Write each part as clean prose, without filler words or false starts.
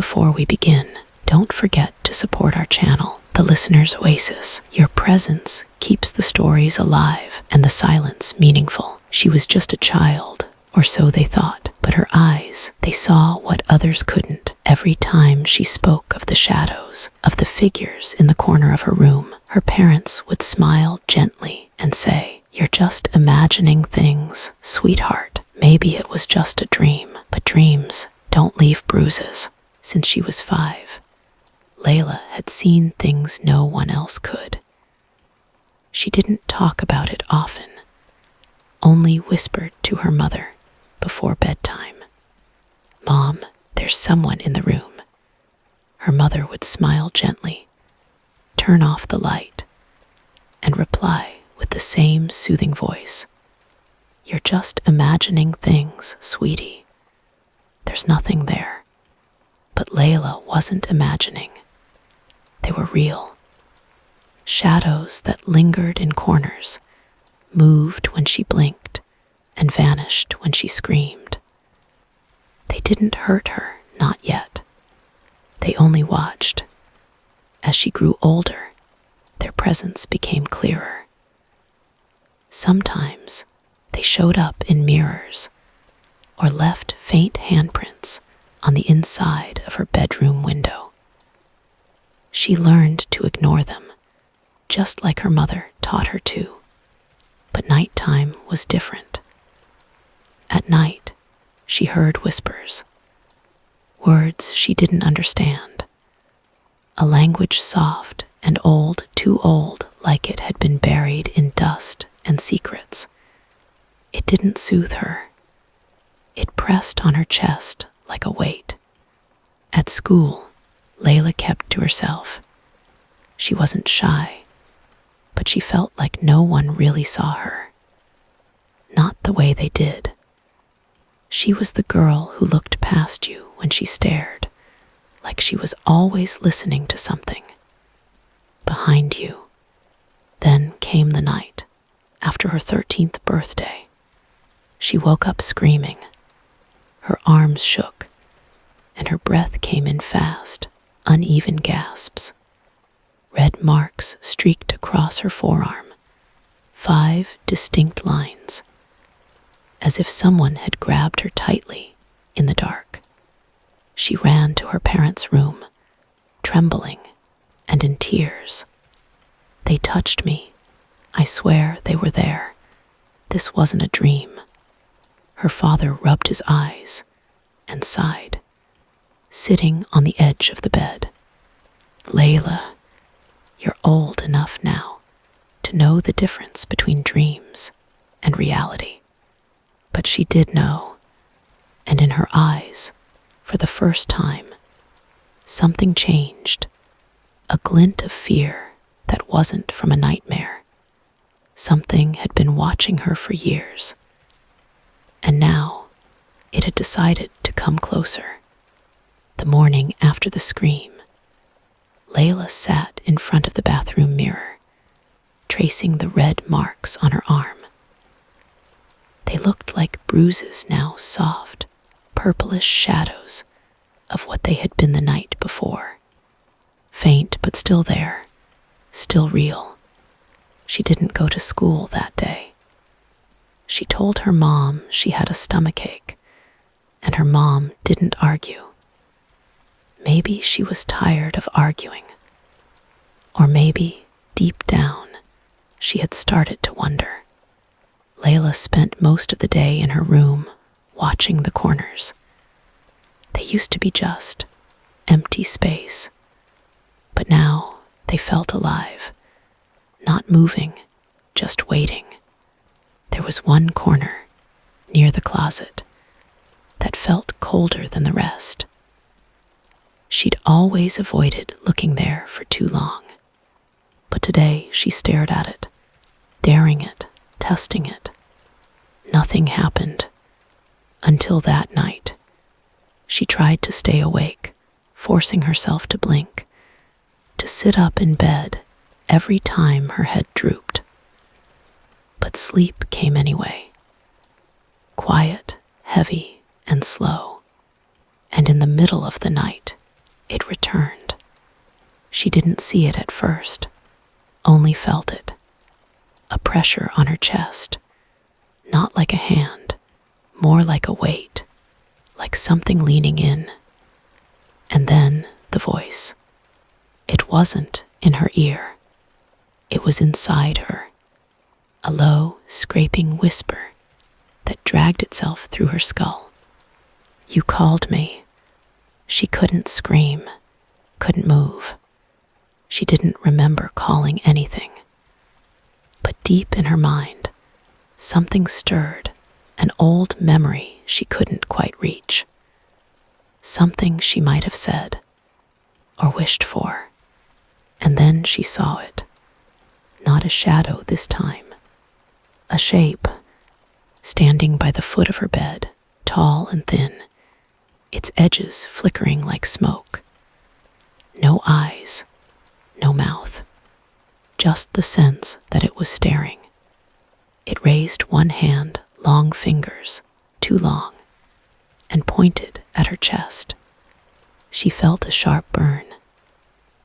Before we begin, don't forget to support our channel, The Listener's Oasis. Your presence keeps the stories alive and the silence meaningful. She was just a child, or so they thought, but her eyes, they saw what others couldn't. Every time she spoke of the shadows, of the figures in the corner of her room, her parents would smile gently and say, "You're just imagining things, sweetheart. Maybe it was just a dream." But dreams don't leave bruises. Since she was 5, Layla had seen things no one else could. She didn't talk about it often, only whispered to her mother before bedtime, "Mom, there's someone in the room." Her mother would smile gently, turn off the light, and reply with the same soothing voice, "You're just imagining things, sweetie. There's nothing there." But Layla wasn't imagining. They were real. Shadows that lingered in corners, moved when she blinked, and vanished when she screamed. They didn't hurt her, not yet. They only watched. As she grew older, their presence became clearer. Sometimes they showed up in mirrors or left faint handprints on the inside of her bedroom window. She learned to ignore them, just like her mother taught her to. But nighttime was different. At night, she heard whispers, words she didn't understand, a language soft and old, too old, like it had been buried in dust and secrets. It didn't soothe her. It pressed on her chest like a weight. At school, Layla kept to herself. She wasn't shy, but she felt like no one really saw her. Not the way they did. She was the girl who looked past you when she stared, like she was always listening to something behind you. Then came the night, after her 13th birthday. She woke up screaming. Her arms shook, and her breath came in fast, uneven gasps. Red marks streaked across her forearm, 5 distinct lines, as if someone had grabbed her tightly in the dark. She ran to her parents' room, trembling and in tears. "They touched me. I swear they were there. This wasn't a dream." Her father rubbed his eyes and sighed, sitting on the edge of the bed. "Layla, you're old enough now to know the difference between dreams and reality." But she did know, and in her eyes, for the first time, something changed, a glint of fear that wasn't from a nightmare. Something had been watching her for years, and now it had decided to come closer. The morning after the scream, Layla sat in front of the bathroom mirror, tracing the red marks on her arm. They looked like bruises now, soft, purplish shadows of what they had been the night before. Faint, but still there, still real. She didn't go to school that day. She told her mom she had a stomachache, and her mom didn't argue. Maybe she was tired of arguing. Or maybe, deep down, she had started to wonder. Layla spent most of the day in her room, watching the corners. They used to be just empty space, but now they felt alive, not moving, just waiting. There was one corner, near the closet, that felt colder than the rest. She'd always avoided looking there for too long, but today she stared at it, daring it, testing it. Nothing happened. Until that night. She tried to stay awake, forcing herself to blink, to sit up in bed every time her head drooped. But sleep came anyway. Quiet, heavy, and slow. And in the middle of the night, It returned. She didn't see it at first, only felt it. A pressure on her chest, not like a hand, more like a weight, like something leaning in. And then the voice. It wasn't in her ear. It was inside her, a low, scraping whisper that dragged itself through her skull. You called me. She couldn't scream, couldn't move. She didn't remember calling anything. But deep in her mind, something stirred, an old memory she couldn't quite reach. Something she might have said, or wished for. And then she saw it. Not a shadow this time. A shape, standing by the foot of her bed, tall and thin, its edges flickering like smoke. No eyes, no mouth, just the sense that it was staring. It raised one hand, long fingers, too long, and pointed at her chest. She felt a sharp burn,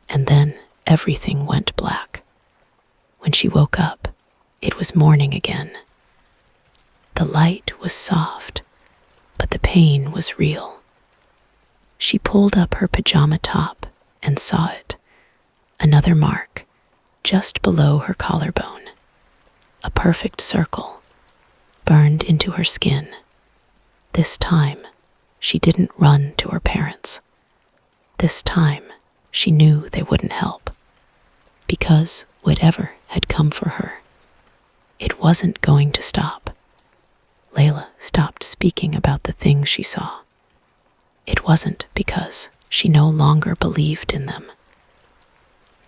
and then everything went black. When she woke up, it was morning again. The light was soft, but the pain was real. She pulled up her pajama top and saw it. Another mark, just below her collarbone. A perfect circle, burned into her skin. This time, she didn't run to her parents. This time, she knew they wouldn't help. Because whatever had come for her, it wasn't going to stop. Layla stopped speaking about the things she saw. It wasn't because she no longer believed in them.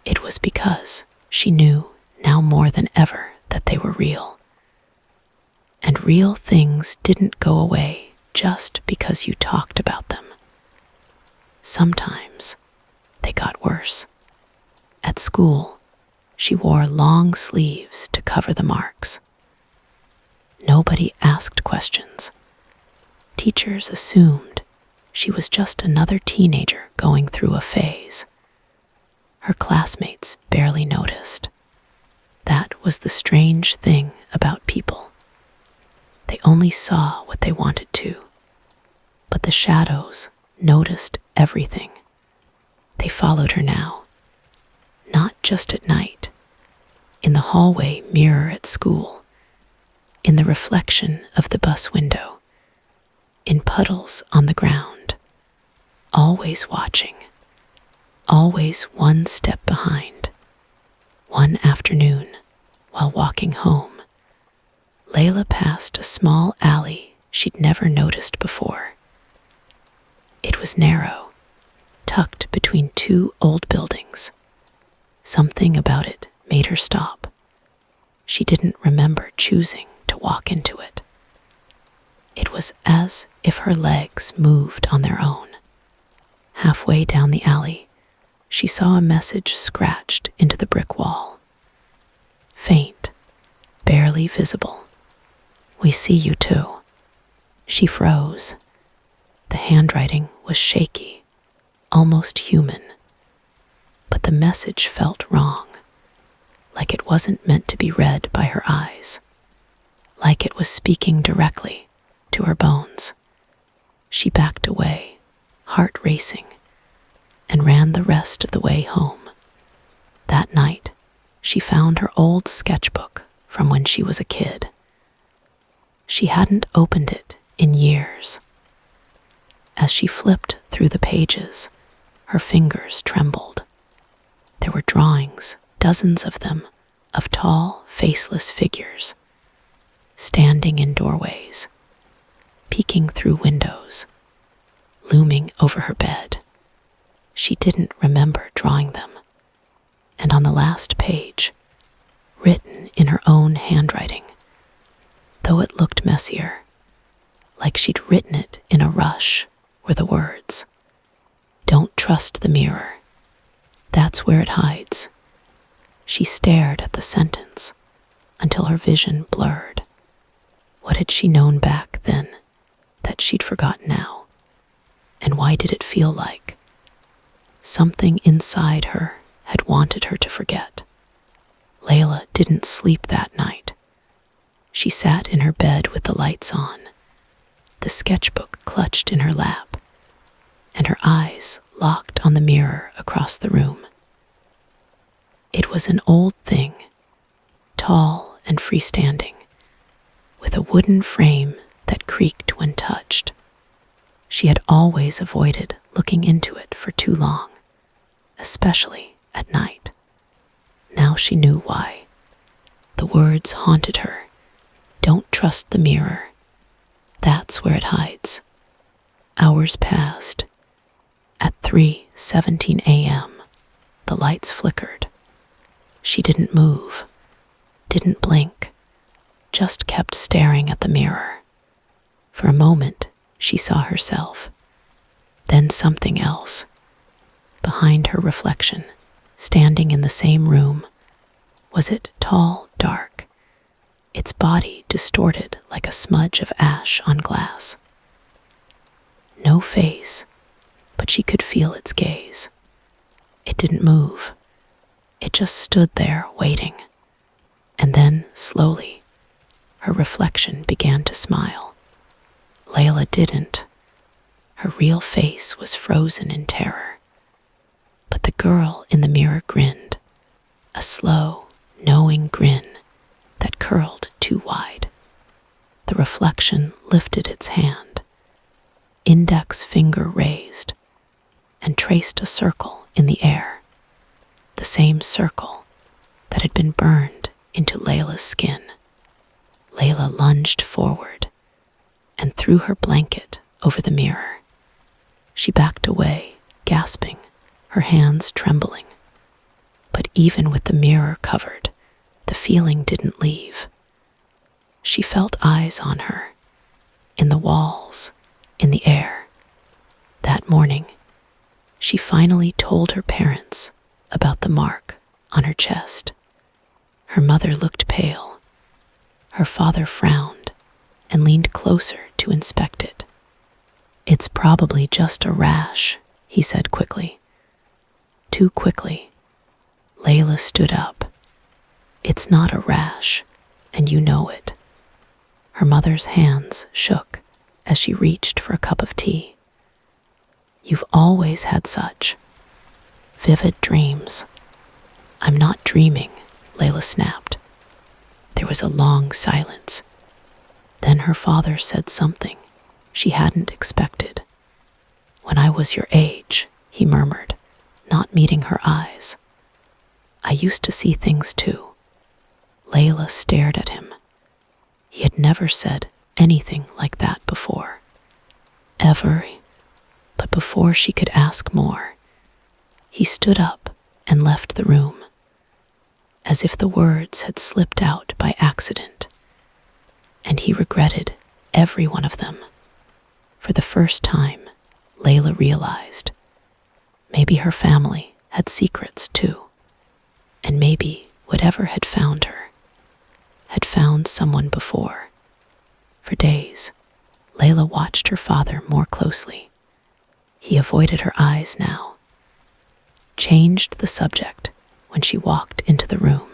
It was because she knew now more than ever that they were real. And real things didn't go away just because you talked about them. Sometimes they got worse. At school, she wore long sleeves to cover the marks. Nobody asked questions. Teachers assumed she was just another teenager going through a phase. Her classmates barely noticed. That was the strange thing about people. They only saw what they wanted to, but the shadows noticed everything. They followed her now, not just at night, in the hallway mirror at school, in the reflection of the bus window, in puddles on the ground, always watching, always one step behind. One afternoon, while walking home, Layla passed a small alley she'd never noticed before. It was narrow, tucked between two old buildings. Something about it made her stop. She didn't remember choosing to walk into it. It was as if her legs moved on their own. Halfway down the alley, she saw a message scratched into the brick wall. Faint, barely visible. We see you too. She froze. The handwriting was shaky, almost human. But the message felt wrong, like it wasn't meant to be read by her eyes, like it was speaking directly to her bones. She backed away, heart racing, and ran the rest of the way home. That night, she found her old sketchbook from when she was a kid. She hadn't opened it in years. As she flipped through the pages, her fingers trembled. There were drawings, dozens of them, of tall, faceless figures, standing in doorways, peeking through windows, looming over her bed. She didn't remember drawing them. And on the last page, written in her own handwriting, though it looked messier, like she'd written it in a rush, were the words, "Don't trust the mirror. That's where it hides." She stared at the sentence until her vision blurred. What had she known back then that she'd forgotten now? And why did it feel like Something inside her had wanted her to forget. Layla didn't sleep that night. She sat in her bed with the lights on, the sketchbook clutched in her lap, and her eyes locked on the mirror across the room. It was an old thing, tall and freestanding, with a wooden frame that creaked when touched. She had always avoided looking into it for too long, especially at night. Now she knew why. The words haunted her. Don't trust the mirror. That's where it hides. Hours passed. At 3:17 a.m., the lights flickered. She didn't move, didn't blink, just kept staring at the mirror. For a moment, she saw herself, then something else. Behind her reflection, standing in the same room, was it tall, dark, its body distorted like a smudge of ash on glass. No face, but she could feel its gaze. It didn't move. It just stood there waiting. And then, slowly, her reflection began to smile. Layla didn't. Her real face was frozen in terror. But the girl in the mirror grinned, a slow, knowing grin that curled too wide. The reflection lifted its hand, index finger raised, and traced a circle in the air, the same circle that had been burned into Layla's skin. Layla lunged forward and threw her blanket over the mirror. She backed away, gasping, her hands trembling. But even with the mirror covered, the feeling didn't leave. She felt eyes on her, in the walls, in the air. That morning, she finally told her parents about the mark on her chest. Her mother looked pale. Her father frowned and leaned closer to inspect it. "It's probably just a rash," he said quickly. Too quickly, Layla stood up. "It's not a rash, and you know it." Her mother's hands shook as she reached for a cup of tea. "You've always had such vivid dreams." "I'm not dreaming," Layla snapped. There was a long silence. Then her father said something she hadn't expected. "When I was your age," he murmured, not meeting her eyes, "I used to see things too." Layla stared at him. He had never said anything like that before. Ever. But before she could ask more, he stood up and left the room, as if the words had slipped out by accident. And he regretted every one of them. For the first time, Layla realized maybe her family had secrets too, and maybe whatever had found her had found someone before. For days, Layla watched her father more closely. He avoided her eyes now, changed the subject when she walked into the room,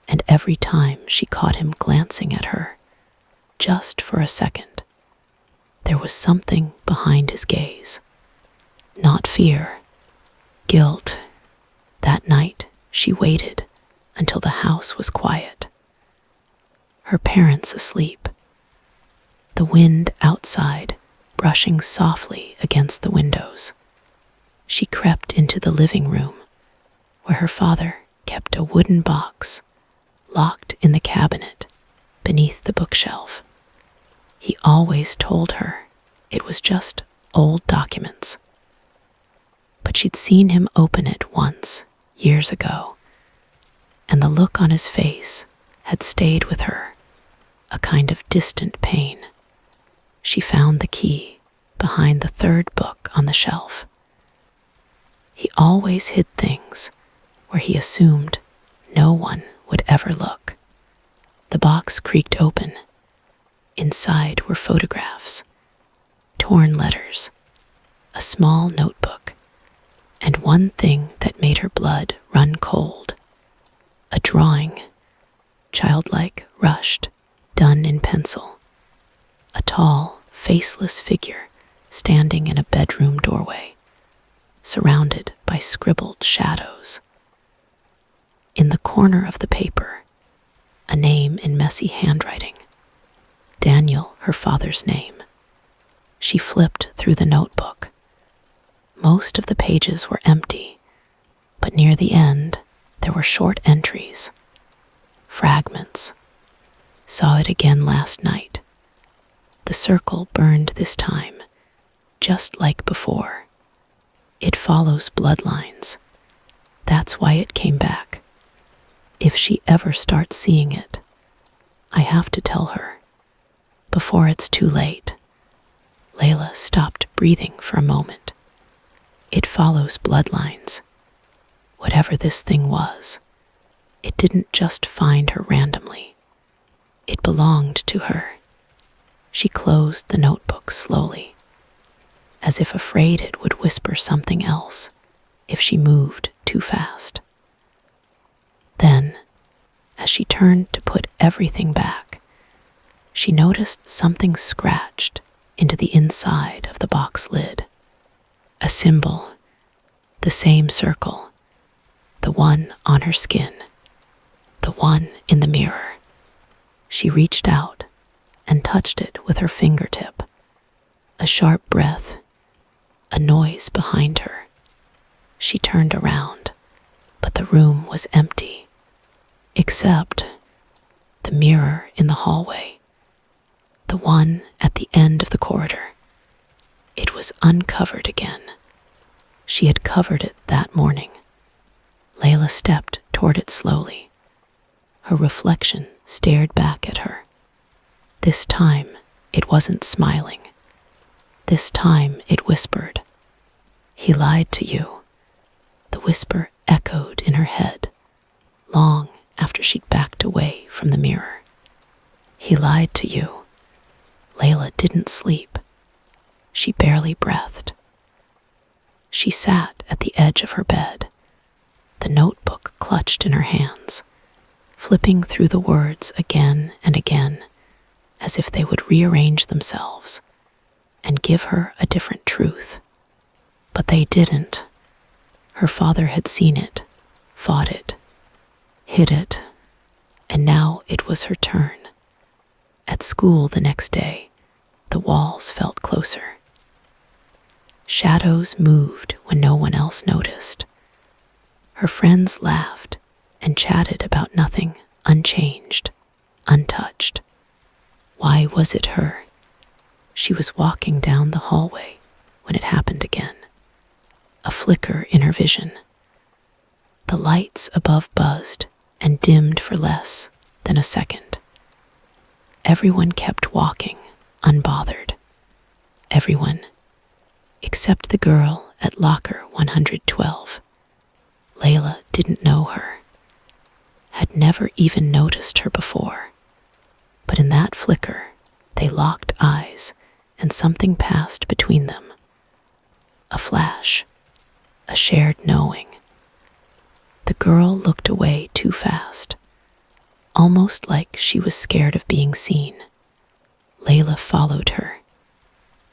and every time she caught him glancing at her, just for a second, there was something behind his gaze. Not fear, guilt. That night, she waited until the house was quiet. Her parents asleep. The wind outside brushing softly against the windows. She crept into the living room, where her father kept a wooden box locked in the cabinet beneath the bookshelf. He always told her it was just old documents. But she'd seen him open it once, years ago, and the look on his face had stayed with her, a kind of distant pain. She found the key behind the third book on the shelf. He always hid things where he assumed no one would ever look. The box creaked open. Inside were photographs, torn letters, a small notebook, and one thing that made her blood run cold. A drawing, childlike, rushed, done in pencil. A tall, faceless figure standing in a bedroom doorway, surrounded by scribbled shadows. In the corner of the paper, a name in messy handwriting. Daniel, her father's name. She flipped through the notebook. Most of the pages were empty, but near the end, there were short entries. Fragments. Saw it again last night. The circle burned this time, just like before. It follows bloodlines. That's why it came back. If she ever starts seeing it, I have to tell her, before it's too late. Layla stopped breathing for a moment. It follows bloodlines. Whatever this thing was, it didn't just find her randomly. It belonged to her. She closed the notebook slowly, as if afraid it would whisper something else if she moved too fast. Then, as she turned to put everything back, she noticed something scratched into the inside of the box lid. A symbol, the same circle, the one on her skin, the one in the mirror. She reached out and touched it with her fingertip. A sharp breath, a noise behind her. She turned around, but the room was empty, except the mirror in the hallway, the one at the end of the corridor. It was uncovered again. She had covered it that morning. Layla stepped toward it slowly. Her reflection stared back at her. This time, it wasn't smiling. This time, it whispered, "He lied to you." The whisper echoed in her head, long after she'd backed away from the mirror. He lied to you. Layla didn't sleep. She barely breathed. She sat at the edge of her bed, the notebook clutched in her hands, flipping through the words again and again, as if they would rearrange themselves and give her a different truth. But they didn't. Her father had seen it, fought it, hid it, and now it was her turn. At school the next day, the walls felt closer. Shadows moved when no one else noticed. Her friends laughed and chatted about nothing, unchanged, untouched. Why was it her? She was walking down the hallway when it happened again. A flicker in her vision. The lights above buzzed and dimmed for less than a second. Everyone kept walking, unbothered. Everyone, except the girl at locker 112. Layla didn't know her, had never even noticed her before. But in that flicker, they locked eyes and something passed between them. A flash, a shared knowing. The girl looked away too fast, almost like she was scared of being seen. Layla followed her.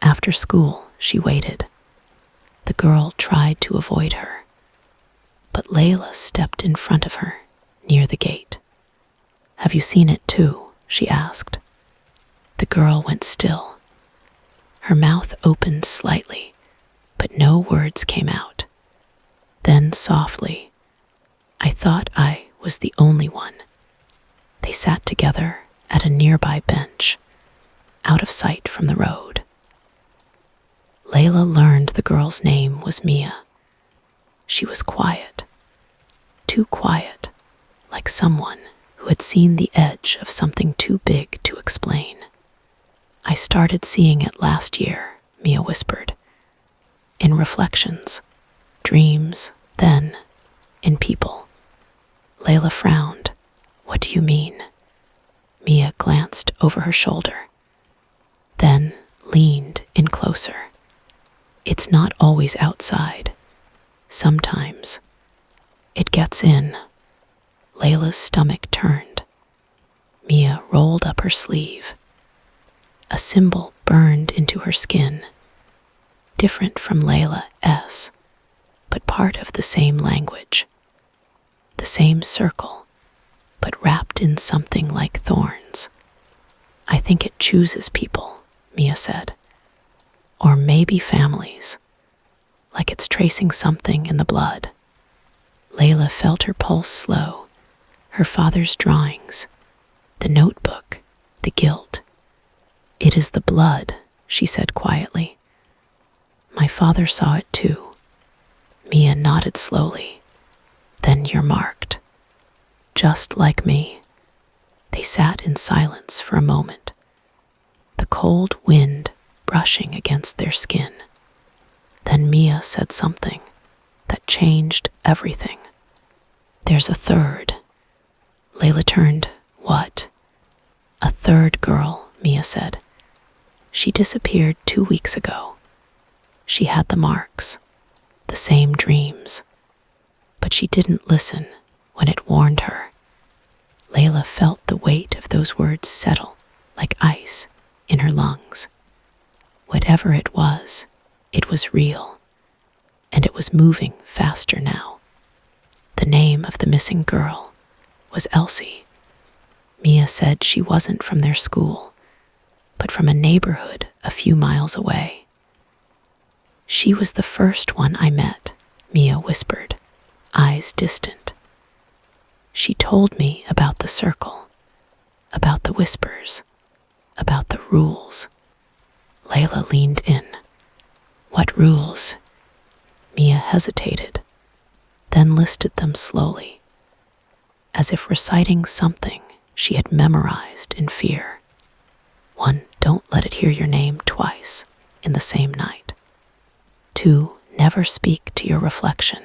After school, she waited. The girl tried to avoid her, but Layla stepped in front of her, near the gate. "Have you seen it too?" she asked. The girl went still. Her mouth opened slightly, but no words came out. Then softly, "I thought I was the only one." They sat together at a nearby bench, out of sight from the road. Layla learned the girl's name was Mia. She was quiet, too quiet, like someone who had seen the edge of something too big to explain. "I started seeing it last year," Mia whispered. "In reflections, dreams, then in people." Layla frowned. "What do you mean?" Mia glanced over her shoulder, then leaned in closer. "It's not always outside. sometimes it gets in. Layla's stomach turned. Mia rolled up her sleeve. A symbol burned into her skin, different from Layla's, but part of the same language. The same circle, but wrapped in something like thorns. I think it chooses people, Mia said. Or maybe families. Like it's tracing something in the blood. Layla felt her pulse slow, her father's drawings, the notebook, the guilt. It is the blood, she said quietly. My father saw it too. Mia nodded slowly. Then you're marked. Just like me. They sat in silence for a moment, the cold wind brushing against their skin. Then Mia said something that changed everything. There's a third. Layla turned. What? A third girl, Mia said. She disappeared 2 weeks ago. She had the marks, the same dreams. But she didn't listen when it warned her. Layla felt the weight of those words settle like ice in her lungs. Whatever it was real, and it was moving faster now. The name of the missing girl was Elsie. Mia said she wasn't from their school, but from a neighborhood a few miles away. She was the first one I met, Mia whispered, eyes distant. She told me about the circle, about the whispers, about the rules. Layla leaned in. What rules? Mia hesitated, then listed them slowly, as if reciting something she had memorized in fear. 1. Don't let it hear your name twice in the same night. 2. Never speak to your reflection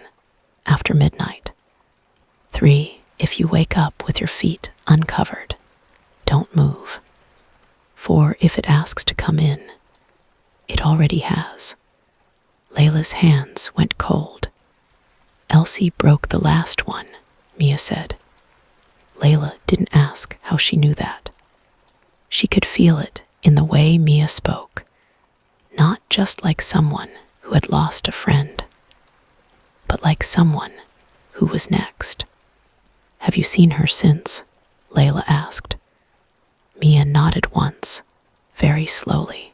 after midnight. 3. If you wake up with your feet uncovered, don't move. 4. If it asks to come in, it already has. Layla's hands went cold. Elsie broke the last one, Mia said. Layla didn't ask how she knew that. She could feel it in the way Mia spoke, not just like someone who had lost a friend, but like someone who was next. Have you seen her since? Layla asked. Mia nodded once, very slowly.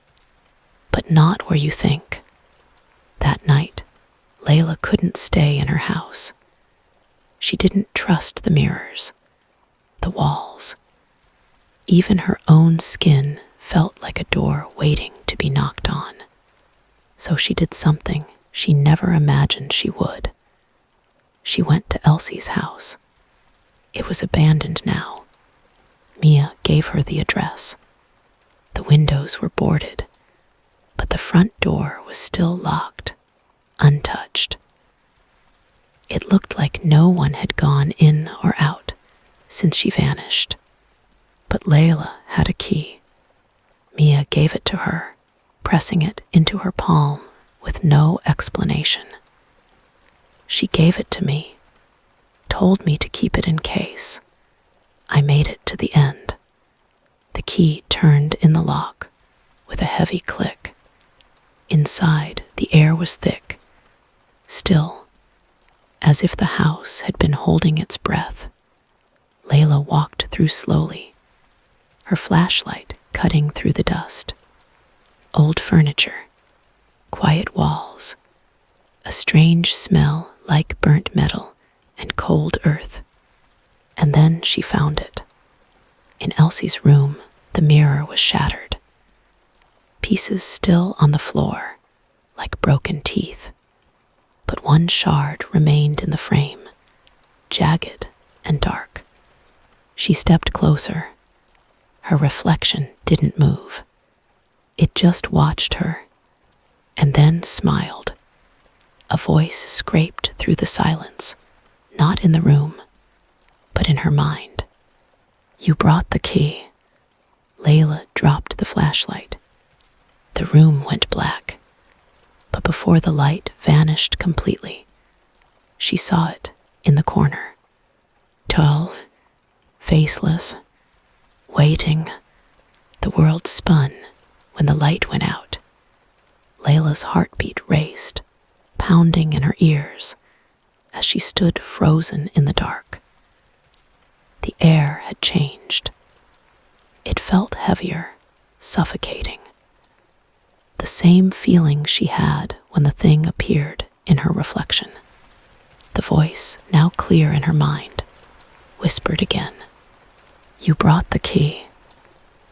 But not where you think. That night, Layla couldn't stay in her house. She didn't trust the mirrors, the walls. Even her own skin felt like a door waiting to be knocked on. So she did something she never imagined she would. She went to Elsie's house. It was abandoned now. Mia gave her the address. The windows were boarded, but the front door was still locked, untouched. It looked like no one had gone in or out since she vanished. But Layla had a key. Mia gave it to her, pressing it into her palm with no explanation. She gave it to me, told me to keep it in case. I made it to the end. The key turned in the lock with a heavy click. Inside, the air was thick, still, as if the house had been holding its breath. Layla walked through slowly, her flashlight cutting through the dust. Old furniture, quiet walls, a strange smell like burnt metal and cold earth. And then she found it. In Elsie's room, the mirror was shattered. Pieces still on the floor, like broken teeth. But one shard remained in the frame, jagged and dark. She stepped closer. Her reflection didn't move. It just watched her, and then smiled. A voice scraped through the silence, not in the room, but in her mind. You brought the key. Layla dropped the flashlight. The room went black, but before the light vanished completely, she saw it in the corner. Tall, faceless, waiting. The world spun when the light went out. Layla's heartbeat raced, pounding in her ears as she stood frozen in the dark. The air had changed. It felt heavier, suffocating. The same feeling she had when the thing appeared in her reflection. The voice, now clear in her mind, whispered again. You brought the key.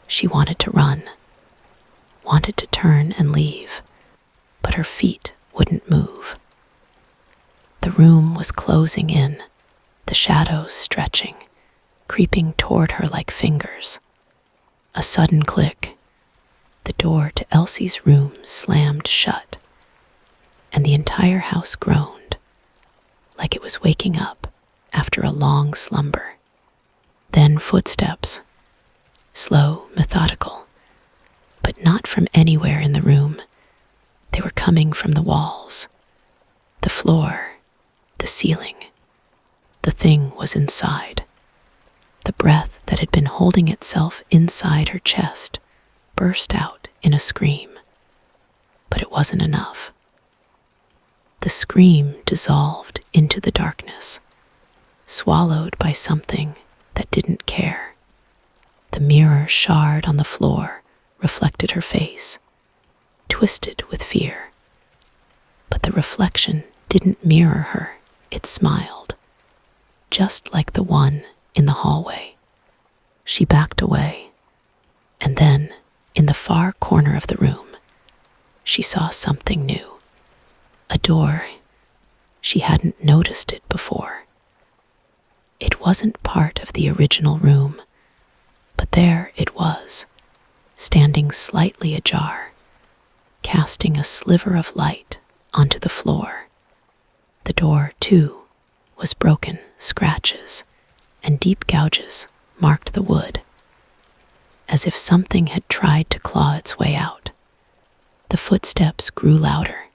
She wanted to run, wanted to turn and leave, but her feet wouldn't move. The room was closing in, the shadows stretching, creeping toward her like fingers. A sudden click. The door to Elsie's room slammed shut, and the entire house groaned, like it was waking up after a long slumber. Then footsteps, slow, methodical, but not from anywhere in the room. They were coming from the walls, the floor, the ceiling. The thing was inside. The breath that had been holding itself inside her chest burst out in a scream. But it wasn't enough. The scream dissolved into the darkness, swallowed by something that didn't care. The mirror shard on the floor reflected her face, twisted with fear. But the reflection didn't mirror her, it smiled, just like the one in the hallway. She backed away, and then, in the far corner of the room, she saw something new. A door. She hadn't noticed it before. It wasn't part of the original room, but there it was, standing slightly ajar, casting a sliver of light onto the floor. The door, too, was broken, scratches and deep gouges marked the wood, as if something had tried to claw its way out. The footsteps grew louder.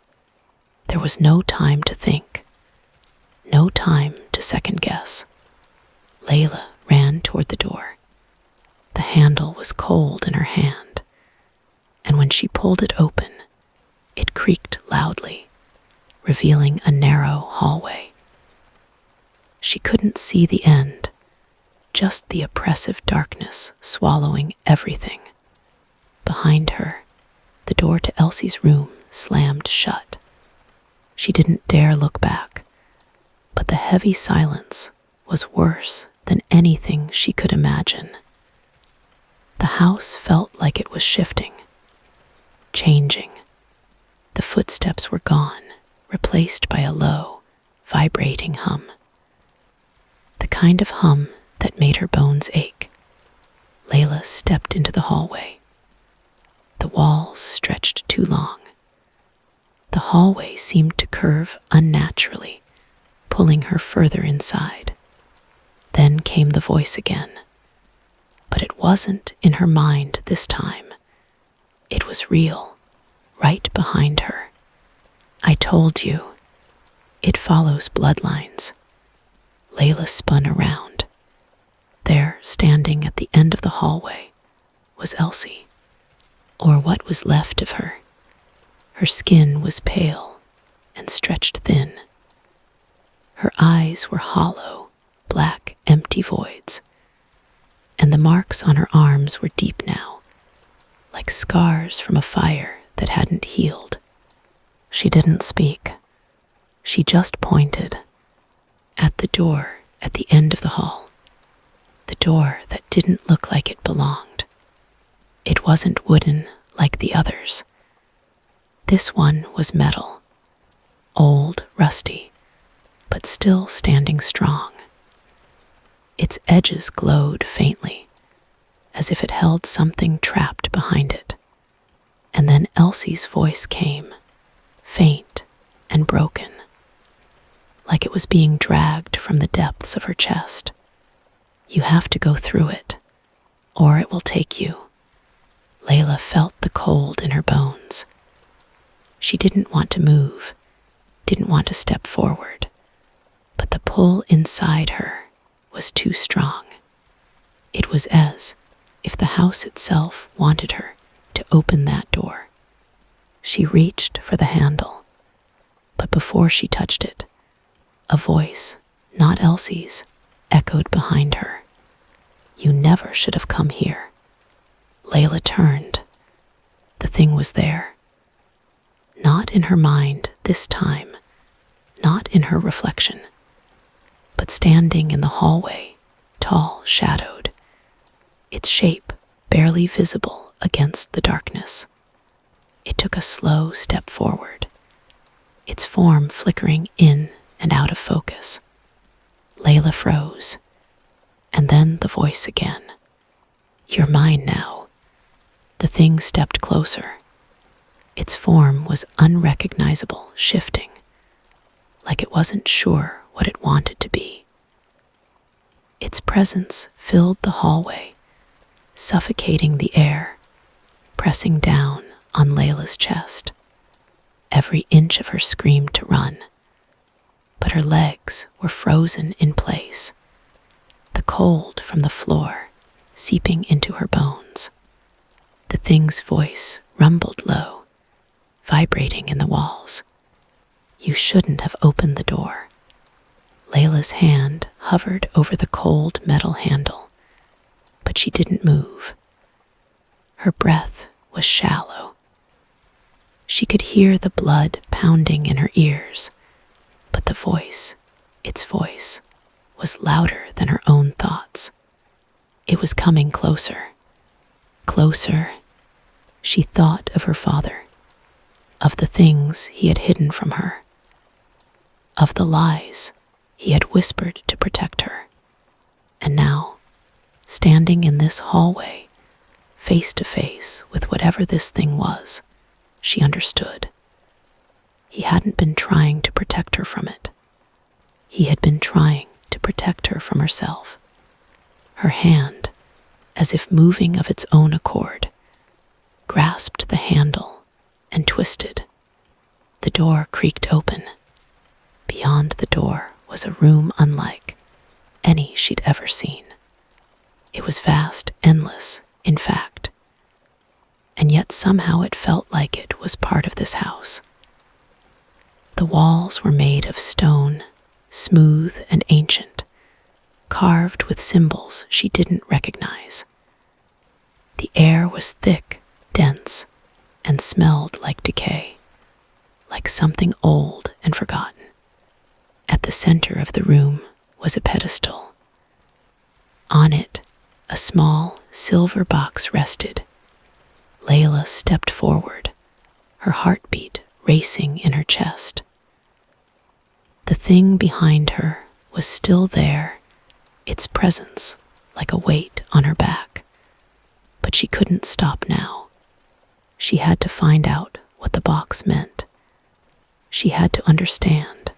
There was no time to think, no time to second guess. Layla ran toward the door. The handle was cold in her hand, and when she pulled it open, it creaked loudly, revealing a narrow hallway. She couldn't see the end, just the oppressive darkness swallowing everything. Behind her, the door to Elsie's room slammed shut. She didn't dare look back, but the heavy silence was worse than anything she could imagine. The house felt like it was shifting, changing. The footsteps were gone, replaced by a low, vibrating hum. The kind of hum that made her bones ache. Layla stepped into the hallway. The walls stretched too long. The hallway seemed to curve unnaturally, pulling her further inside. Then came the voice again. But it wasn't in her mind this time. It was real, right behind her. I told you. It follows bloodlines. Layla spun around. There, standing at the end of the hallway, was Elsie, or what was left of her. Her skin was pale and stretched thin. Her eyes were hollow, black, empty voids, and the marks on her arms were deep now, like scars from a fire that hadn't healed. She didn't speak. She just pointed at the door at the end of the hall, the door that didn't look like it belonged. It wasn't wooden like the others. This one was metal, old, rusty, but still standing strong. Its edges glowed faintly, as if it held something trapped behind it. And then Elsie's voice came, faint and broken, like it was being dragged from the depths of her chest. You have to go through it, or it will take you. Layla felt the cold in her bones. She didn't want to move, didn't want to step forward. pull inside her was too strong. It was as if the house itself wanted her to open that door. She reached for the handle, but before she touched it, a voice, not Elsie's, echoed behind her. "You never should have come here." Layla turned. The thing was there. Not in her mind this time, not in her reflection, but standing in the hallway, tall, shadowed, its shape barely visible against the darkness. It took a slow step forward, its form flickering in and out of focus. Layla froze, and then the voice again. "You're mine now." The thing stepped closer. Its form was unrecognizable, shifting, like it wasn't sure what it wanted to be. Its presence filled the hallway, suffocating the air, pressing down on Layla's chest. Every inch of her screamed to run, but her legs were frozen in place, the cold from the floor seeping into her bones. The thing's voice rumbled low, vibrating in the walls. "You shouldn't have opened the door." Layla's hand hovered over the cold metal handle, but she didn't move. Her breath was shallow. She could hear the blood pounding in her ears, but the voice, its voice, was louder than her own thoughts. It was coming closer. Closer. She thought of her father, of the things he had hidden from her, of the lies he had whispered to protect her. And now, standing in this hallway, face to face with whatever this thing was, she understood. He hadn't been trying to protect her from it. He had been trying to protect her from herself. Her hand, as if moving of its own accord, grasped the handle and twisted. The door creaked open. Beyond the door was a room unlike any she'd ever seen. It was vast, endless, in fact, and yet somehow it felt like it was part of this house. The walls were made of stone, smooth and ancient, carved with symbols she didn't recognize. The air was thick, dense, and smelled like decay, like something old and forgotten. At the center of the room was a pedestal. On it, a small silver box rested. Layla stepped forward, her heartbeat racing in her chest. The thing behind her was still there, its presence like a weight on her back. But she couldn't stop now. She had to find out what the box meant. She had to understand.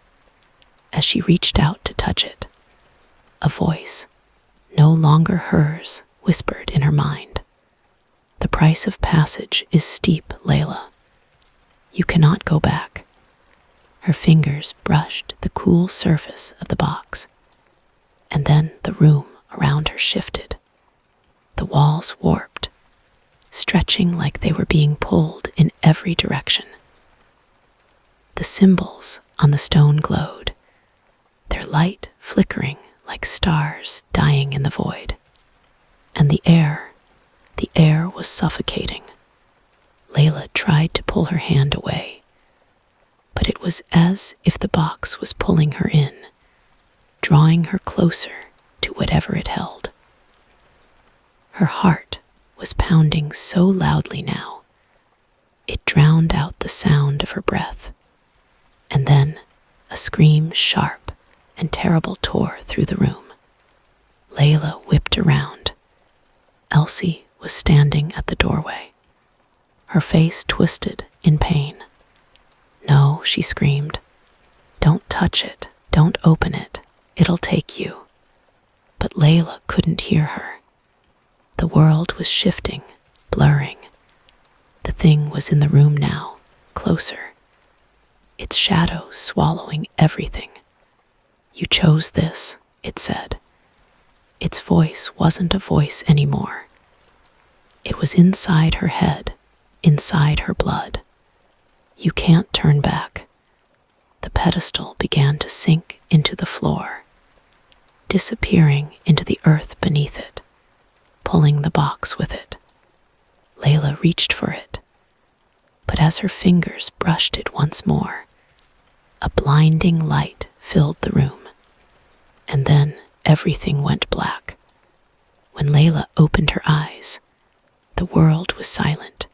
As she reached out to touch it, a voice, no longer hers, whispered in her mind. "The price of passage is steep, Layla. You cannot go back." Her fingers brushed the cool surface of the box, and then the room around her shifted. The walls warped, stretching like they were being pulled in every direction. The symbols on the stone glowed, their light flickering like stars dying in the void. And the air was suffocating. Layla tried to pull her hand away, but it was as if the box was pulling her in, drawing her closer to whatever it held. Her heart was pounding so loudly now, it drowned out the sound of her breath. And then a scream sharp and terrible tore through the room. Layla whipped around. Elsie was standing at the doorway, her face twisted in pain. "No," she screamed. "Don't touch it. Don't open it. It'll take you." But Layla couldn't hear her. The world was shifting, blurring. The thing was in the room now, closer, its shadow swallowing everything. "You chose this," it said. Its voice wasn't a voice anymore. It was inside her head, inside her blood. "You can't turn back." The pedestal began to sink into the floor, disappearing into the earth beneath it, pulling the box with it. Layla reached for it, but as her fingers brushed it once more, a blinding light filled the room, and then everything went black. When Layla opened her eyes, the world was silent.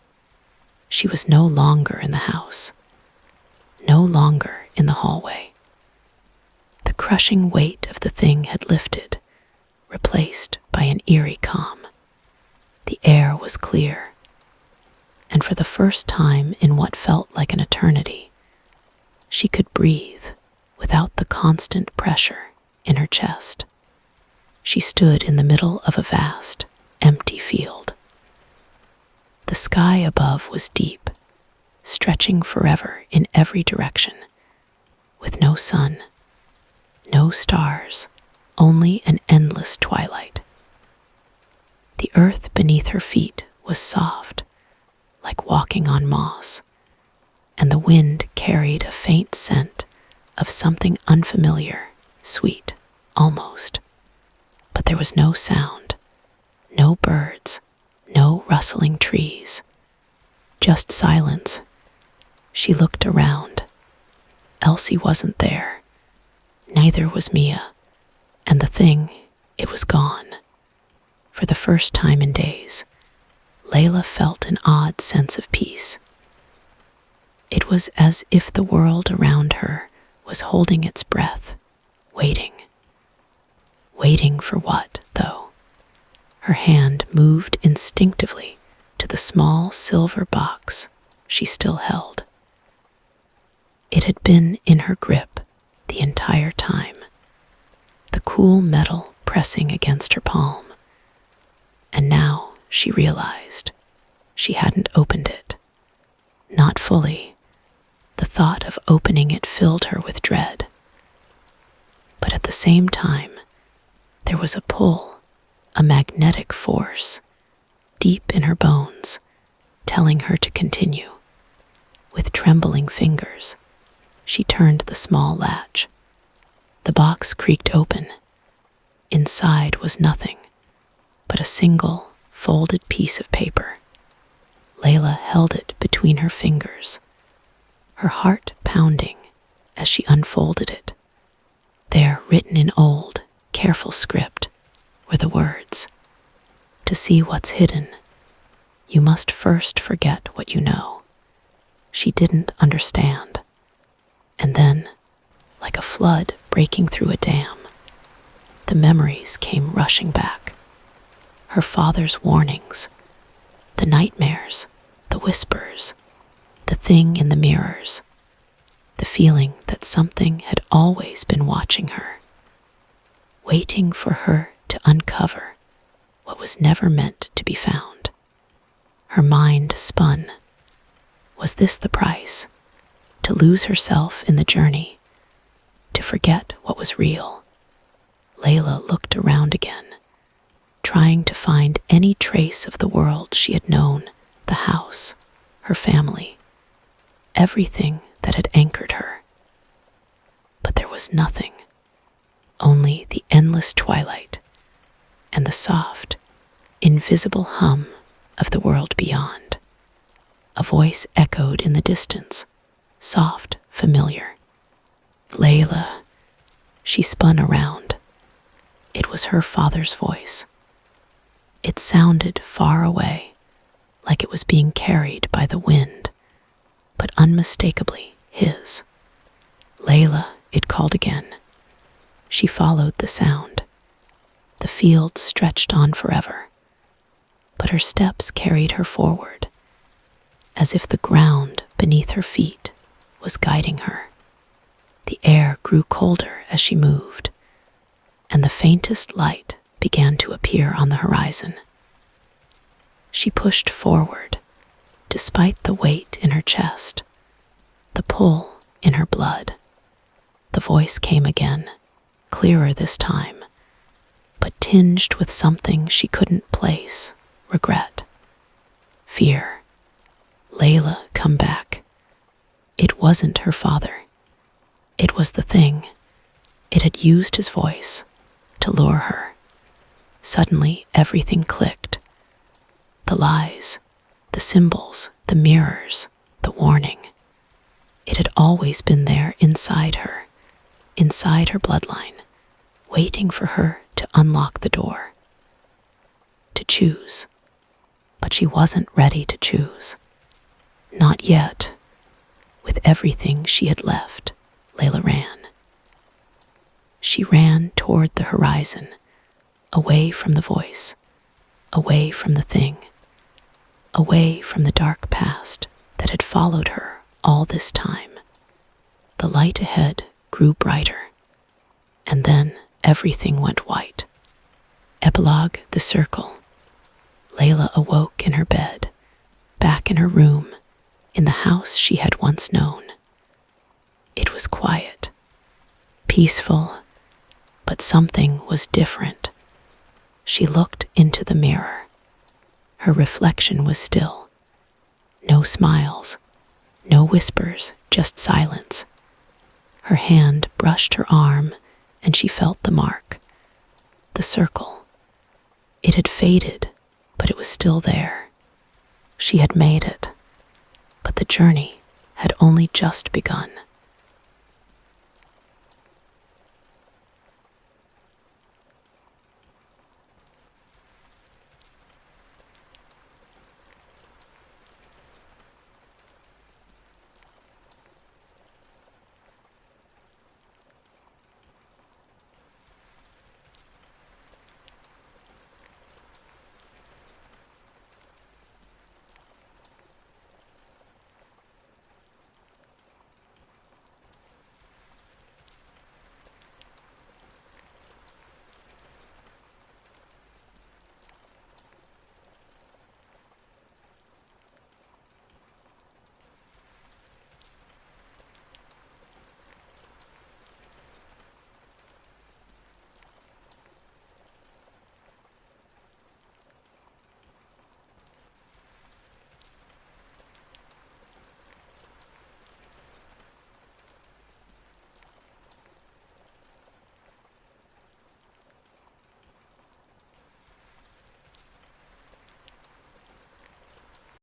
She was no longer in the house, no longer in the hallway. The crushing weight of the thing had lifted, replaced by an eerie calm. The air was clear, and for the first time in what felt like an eternity, she could breathe without the constant pressure in her chest. She stood in the middle of a vast, empty field. The sky above was deep, stretching forever in every direction, with no sun, no stars, only an endless twilight. The earth beneath her feet was soft, like walking on moss, and the wind carried a faint scent of something unfamiliar, sweet, almost. But there was no sound, no birds, no rustling trees, just silence. She looked around. Elsie wasn't there. Neither was Mia, and the thing, it was gone. For the first time in days, Layla felt an odd sense of peace. It was as if the world around her was holding its breath, waiting. Waiting for what, though? Her hand moved instinctively to the small silver box she still held. It had been in her grip the entire time, the cool metal pressing against her palm. And now she realized she hadn't opened it. Not fully. The thought of opening it filled her with dread. But at the same time, there was a pull, a magnetic force, deep in her bones, telling her to continue. With trembling fingers, she turned the small latch. The box creaked open. Inside was nothing but a single, folded piece of paper. Layla held it between her fingers, her heart pounding as she unfolded it. There, written in old, careful script, were the words, "To see what's hidden, you must first forget what you know." She didn't understand. And then, like a flood breaking through a dam, the memories came rushing back. Her father's warnings, the nightmares, the whispers, the thing in the mirrors, the feeling that something had always been watching her, waiting for her to uncover what was never meant to be found. Her mind spun. Was this the price? To lose herself in the journey, to forget what was real? Layla looked around again, trying to find any trace of the world she had known, the house, her family, everything that had anchored her. But there was nothing, only the endless twilight and the soft, invisible hum of the world beyond. A voice echoed in the distance, soft, familiar. "Layla." She spun around. It was her father's voice. It sounded far away, like it was being carried by the wind, but unmistakably his. "Layla," it called again. She followed the sound. The field stretched on forever, but her steps carried her forward, as if the ground beneath her feet was guiding her. The air grew colder as she moved, and the faintest light began to appear on the horizon. She pushed forward, despite the weight in her chest, the pull in her blood. The voice came again. clearer this time, but tinged with something she couldn't place: regret, fear. Layla, come back. It wasn't her father. It was the thing. It had used his voice to lure her. Suddenly, everything clicked. The lies, the symbols, the mirrors, the warning. It had always been there inside her bloodline, waiting for her to unlock the door, to choose. But she wasn't ready to choose. Not yet. With everything she had left, Layla ran. She ran toward the horizon, away from the voice, away from the thing, away from the dark past that had followed her all this time. The light ahead grew brighter, and then everything went white. Epilogue: the circle. Layla awoke in her bed, back in her room, in the house she had once known. It was quiet, peaceful, but something was different. She looked into the mirror. Her reflection was still. No smiles, no whispers, just silence. Her hand brushed her arm, and she felt the mark. The circle. It had faded, but it was still there. She had made it, but the journey had only just begun.